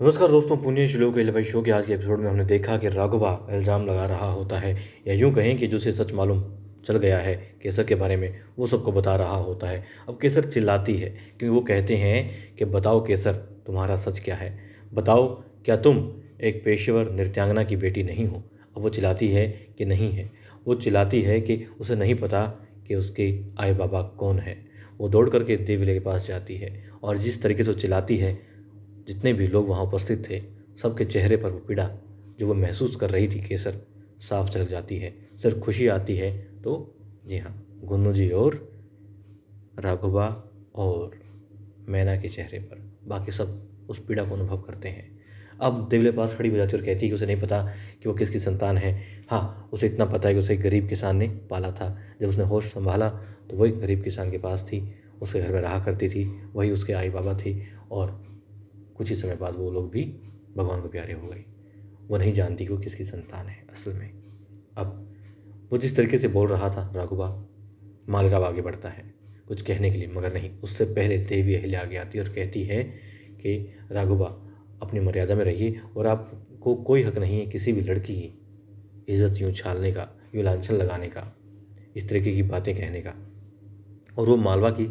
नमस्कार दोस्तों, पुण्य श्लोक भाई शो के आज के एपिसोड में हमने देखा कि राघवा इल्ज़ाम लगा रहा होता है, या यूं कहें कि जो उसे सच मालूम चल गया है केसर के बारे में, वो सबको बता रहा होता है। अब केसर चिल्लाती है क्योंकि वो कहते हैं कि बताओ केसर, तुम्हारा सच क्या है। बताओ, क्या तुम एक पेशेवर नृत्यांगना की बेटी नहीं हो। अब वो चिल्लाती है कि नहीं है। वो चिल्लाती है कि उसे नहीं पता कि उसके आए बाबा कौन है। वो दौड़ करके देवीले के पास जाती है और जिस तरीके से वो चिल्लाती है, जितने भी लोग वहाँ उपस्थित थे, सबके चेहरे पर वो पीड़ा जो वो महसूस कर रही थी केसर, साफ झलक जाती है। सिर्फ खुशी आती है तो जी हाँ, गुन्नू जी और राघवा और मैना के चेहरे पर। बाकी सब उस पीड़ा को अनुभव करते हैं। अब देवले पास खड़ी हो जाती है और कहती है कि उसे नहीं पता कि वो किसकी संतान है। हाँ, उसे इतना पता है कि उसे एक गरीब किसान ने पाला था। जब उसने होश संभाला तो वही गरीब किसान के पास थी, उसके घर में रहा करती थी, वही उसके आई बाबा थी। और कुछ ही समय बाद वो लोग भी भगवान को प्यारे हो गए। वो नहीं जानती कि वो किसकी संतान है असल में। अब वो जिस तरीके से बोल रहा था राघुबा, मालेराव आगे बढ़ता है कुछ कहने के लिए, मगर नहीं, उससे पहले देवी अहिल्या आगे आती है और कहती है कि राघुबा, अपनी मर्यादा में रहिए और आपको कोई हक नहीं है किसी भी लड़की की इज्जत यूँ छालने का, यूँ लांछन लगाने का, इस तरीके की बातें कहने का। और वो मालवा की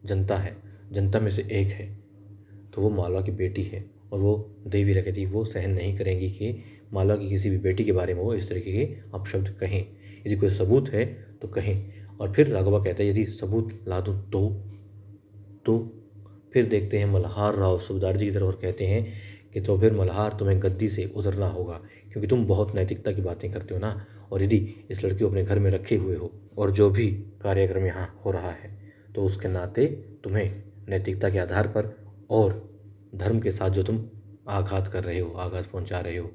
जनता है, जनता में से एक है, तो वो मालवा की बेटी है। और वो देवी कहती वो सहन नहीं करेंगी कि मालवा की किसी भी बेटी के बारे में वो इस तरीके के अपशब्द कहें। यदि कोई सबूत है तो कहें। और फिर राघवा कहता है यदि सबूत ला दूँ तो फिर देखते हैं मल्हार राव सूबेदार जी की तरफ और कहते हैं कि तो फिर मल्हार, तुम्हें गद्दी से उतरना होगा, क्योंकि तुम बहुत नैतिकता की बातें करते हो ना। और यदि इस लड़की को अपने घर में रखे हुए हो और जो भी कार्यक्रम यहाँ हो रहा है, तो उसके नाते तुम्हें नैतिकता के आधार पर और धर्म के साथ जो तुम आघात कर रहे हो, आघात पहुंचा रहे हो,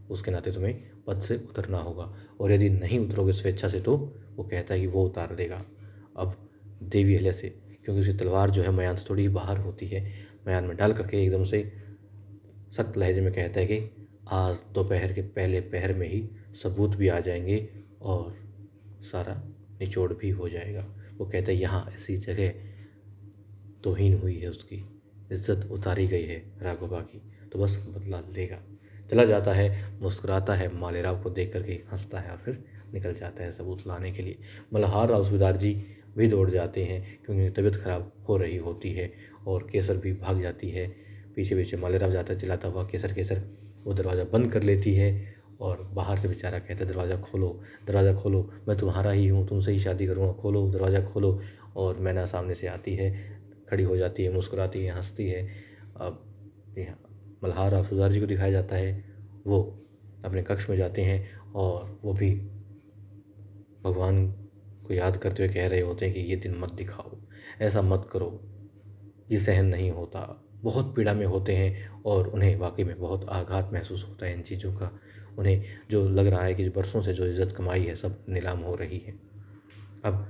उसके नाते तुम्हें पद से उतरना होगा। और यदि नहीं उतरोगे स्वेच्छा से तो वो कहता है कि वो उतार देगा। अब देवी अहिल्या से, क्योंकि उसकी तलवार जो है मयान से थोड़ी बाहर होती है, मयान में डाल करके एकदम से सख्त लहजे में कहता है कि आज दोपहर के पहले पहर में ही सबूत भी आ जाएंगे और सारा निचोड़ भी हो जाएगा। वो कहता है यहाँ ऐसी जगह तौहीन हुई है, उसकी इज्जत उतारी गई है राघवा की, तो बस बदला लेगा। चला जाता है, मुस्कुराता है, मालेराव को देख करके हंसता है और फिर निकल जाता है सबूत लाने के लिए। मल्हार राव सूबेदार जी भी दौड़ जाते हैं क्योंकि उनकी तबीयत खराब हो रही होती है। और केसर भी भाग जाती है पीछे पीछे। मालेराव जाता है चिल्लाता हुआ, केसर केसर। वो दरवाज़ा बंद कर लेती है और बाहर से बेचारा कहता है दरवाज़ा खोलो, दरवाज़ा खोलो, मैं तुम्हारा ही हूँ, तुमसे ही शादी करूँगा, खोलो दरवाज़ा खोलो। और मैना सामने से आती है, खड़ी हो जाती है, मुस्कुराती है, हंसती है। अब यहाँ मल्हार राव सूबेदार जी को दिखाया जाता है, वो अपने कक्ष में जाते हैं और वो भी भगवान को याद करते हुए कह रहे होते हैं कि ये दिन मत दिखाओ, ऐसा मत करो, ये सहन नहीं होता। बहुत पीड़ा में होते हैं और उन्हें वाकई में बहुत आघात महसूस होता है इन चीज़ों का। उन्हें जो लग रहा है कि बरसों से जो इज़्ज़त कमाई है सब नीलाम हो रही है। अब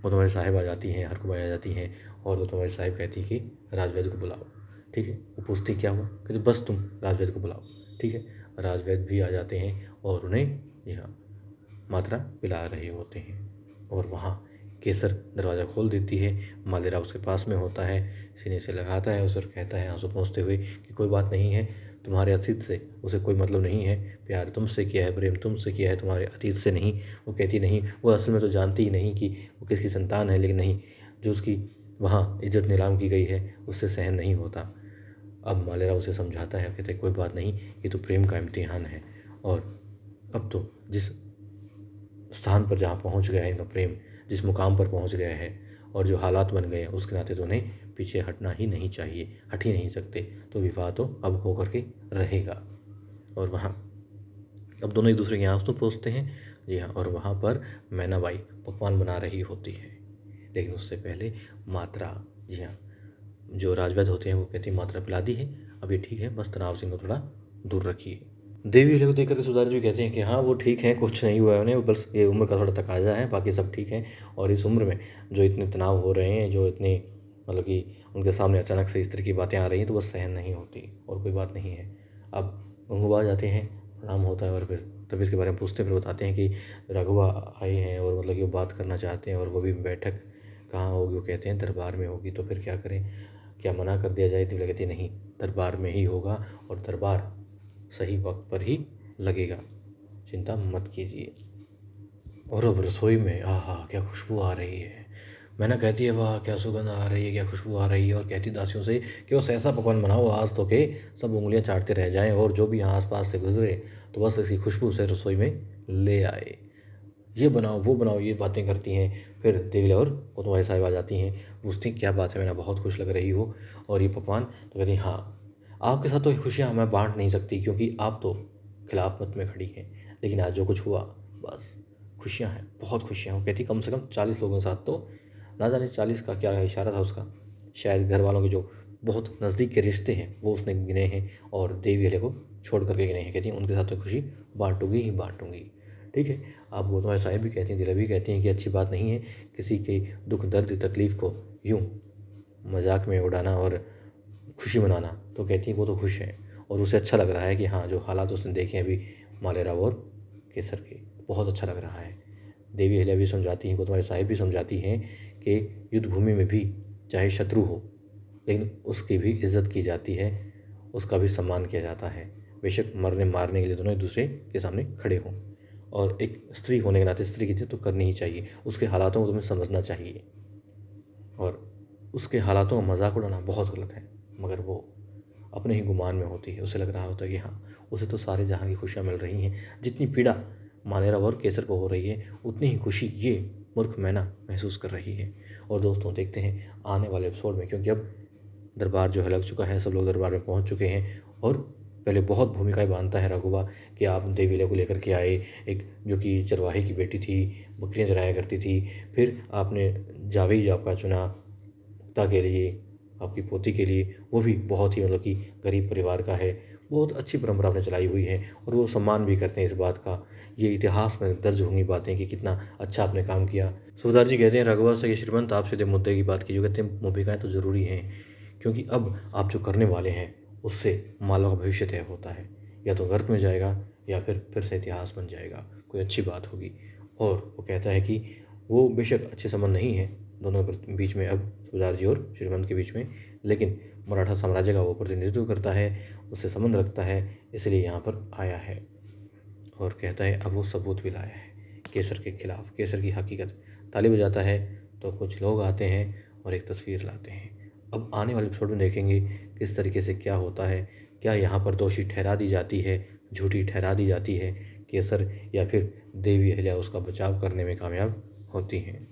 मोतवारी साहिब आ जाती हैं, हरकुबाई आ जाती हैं और मोतवारी साहिब कहती कि राजवैद्य को बुलाओ। ठीक है, वो पूछती क्या हुआ, कहते बस तुम राजवैद्य को बुलाओ। ठीक है, राजवैद्य भी आ जाते हैं और उन्हें यहाँ मात्रा पिला रहे होते हैं। और वहाँ केसर दरवाज़ा खोल देती है, मालेराव उसके पास में होता है, सीने से लगाता है उसे और कहता है आंसू पोंछते हुए कि कोई बात नहीं है, तुम्हारे अतीत से उसे कोई मतलब नहीं है, प्यार तुमसे किया है, प्रेम तुमसे किया है, तुम्हारे अतीत से नहीं। वो कहती नहीं, वो असल में तो जानती ही नहीं कि वो किसकी संतान है, लेकिन नहीं, जो उसकी वहाँ इज्जत नीलाम की गई है उससे सहन नहीं होता। अब मालेराव उसे समझाता है, कहते कोई बात नहीं, ये तो प्रेम का इम्तिहान है। और अब तो जिस स्थान पर जहाँ पहुँच गया है इनका प्रेम, जिस मुकाम पर पहुँच गया है और जो हालात बन गए हैं, उसके नाते तो उन्हें पीछे हटना ही नहीं चाहिए, हट ही नहीं सकते। तो विवाह तो अब होकर के रहेगा। और वहाँ अब दोनों एक दूसरे के यहाँ तो पहुँचते हैं। जी हाँ, और वहाँ पर मैनाबाई पकवान बना रही होती है, लेकिन उससे पहले मात्रा, जी हाँ, जो राजवैद्य होते हैं वो कहती है मात्रा पिला दी है, अब ये ठीक है, बस तनाव सिंह को थोड़ा दूर रखिए। देवी अहिल्या को देख करके सूबेदार जी कहते हैं कि हाँ वो ठीक है, कुछ नहीं हुआ है उन्हें, बस ये उम्र का थोड़ा तकाजा है, बाकी सब ठीक है। और इस उम्र में जो इतने तनाव हो रहे हैं, जो इतने मतलब कि उनके सामने अचानक से इस तरह की बातें आ रही हैं, तो बस सहन नहीं होती और कोई बात नहीं है। अब गंगूबाज जाते हैं, प्रणाम होता है और फिर तब इसके बारे में पूछते हैं, फिर बताते हैं कि राघवा आए हैं और मतलब कि वो बात करना चाहते हैं और वो भी बैठक कहाँ होगी, वो कहते हैं दरबार में होगी। तो फिर क्या करें, क्या मना कर दिया जाए? दिव्या कहती है नहीं, दरबार में ही होगा और दरबार सही वक्त पर ही लगेगा, चिंता मत कीजिए। और अब रसोई में आहा क्या खुशबू आ रही है। मैना कहती है वाह क्या सुगंध आ रही है, क्या खुशबू आ रही है, और कहती दासियों से कि बस ऐसा पकवान बनाओ आज तो के सब उंगलियां चाटते रह जाएं और जो भी यहाँ आसपास से गुजरे तो बस इसकी खुशबू से रसोई में ले आए। ये बनाओ वो बनाओ, ये बातें करती हैं। फिर देवी और कुतुम्हारी साहिब आ जाती हैं, पूछती हैं क्या बात है, मैंने बहुत खुश लग रही हो और ये पकवान। तो कहती हैं हाँ, आपके साथ तो ये खुशियाँ मैं बांट नहीं सकती क्योंकि आप तो खिलाफ मत में खड़ी हैं, लेकिन आज जो कुछ हुआ बस खुशियाँ हैं, बहुत खुशियाँ। वो कहती कम से कम 40 लोगों के साथ तो, ना जाने 40 का क्या इशारा था उसका, शायद घर वालों के जो बहुत नज़दीक के रिश्ते हैं वो उसने गिने हैं और देवी हले को छोड़ करके गिने हैं। कहती हैं उनके साथ तो खुशी बांटूंगी ही बांटूंगी। ठीक है, आप गौतम साहिब भी कहती हैं, दिला भी कहती हैं कि अच्छी बात नहीं है किसी के दुख दर्द तकलीफ़ को यूँ मजाक में उड़ाना और खुशी मनाना। तो कहती हैं वो तो खुश है और उसे अच्छा लग रहा है कि हाँ जो हालात उसने देखे हैं अभी मालेराव और केसर के, बहुत अच्छा लग रहा है। देवी अहिल्या भी समझाती हैं, गौतम साहिब भी समझाती हैं कि युद्ध भूमि में भी चाहे शत्रु हो लेकिन उसकी भी इज्जत की जाती है, उसका भी सम्मान किया जाता है। बेशक मरने मारने के लिए दोनों एक दूसरे के सामने खड़े हों, और एक स्त्री होने के नाते स्त्री की इज्जत तो करनी ही चाहिए, उसके हालातों को तुम्हें समझना चाहिए। और उसके हालातों का मजाक उड़ाना बहुत गलत है, मगर वो अपने ही गुमान में होती है। उसे लग रहा होता है कि हाँ उसे तो सारे जहां की खुशियाँ मिल रही हैं, जितनी पीड़ा मालेराव और केसर को हो रही है उतनी ही खुशी ये मूर्ख मैना महसूस कर रही है। और दोस्तों देखते हैं आने वाले एपिसोड में, क्योंकि अब दरबार जो है लग चुका है, सब लोग दरबार में पहुंच चुके हैं। और पहले बहुत भूमिकाएं बांधता है रघुबा कि आप देवीले को लेकर के आए, एक जो कि चरवाहे की बेटी थी, बकरियां चराया करती थी, फिर आपने जावेद आपका चुना मुक्ता के लिए, आपकी पोती के लिए, वो भी बहुत ही मतलब कि गरीब परिवार का है। बहुत अच्छी परंपरा आपने चलाई हुई है और वो सम्मान भी करते हैं इस बात का। ये इतिहास में दर्ज होंगी बातें कि कितना अच्छा आपने काम किया। सूबेदार जी कहते हैं रघुवर से कि श्रीमंत आप सीधे मुद्दे की बात कीजिए। कहते हैं भूमिकाएं तो ज़रूरी हैं क्योंकि अब आप जो करने वाले हैं उससे मालवा का भविष्य तय होता है, या तो व्यर्थ में जाएगा या फिर से इतिहास बन जाएगा, कोई अच्छी बात होगी। और वो कहता है कि वो बेशक अच्छे संबंध नहीं है दोनों के बीच में, अब सूबेदार जी और श्रीमंत के बीच में, लेकिन मराठा साम्राज्य का वो प्रतिनिधित्व करता है, उससे संबंध रखता है, इसलिए यहाँ पर आया है। और कहता है अब वो सबूत भी लाया है केसर के खिलाफ, केसर की हकीकत। ताली बजाता है तो कुछ लोग आते हैं और एक तस्वीर लाते हैं। अब आने वाले एपिसोड में देखेंगे किस तरीके से क्या होता है, क्या यहाँ पर दोषी ठहरा दी जाती है, झूठी ठहरा दी जाती है केसर, या फिर देवी अहिल्या उसका बचाव करने में कामयाब होती हैं।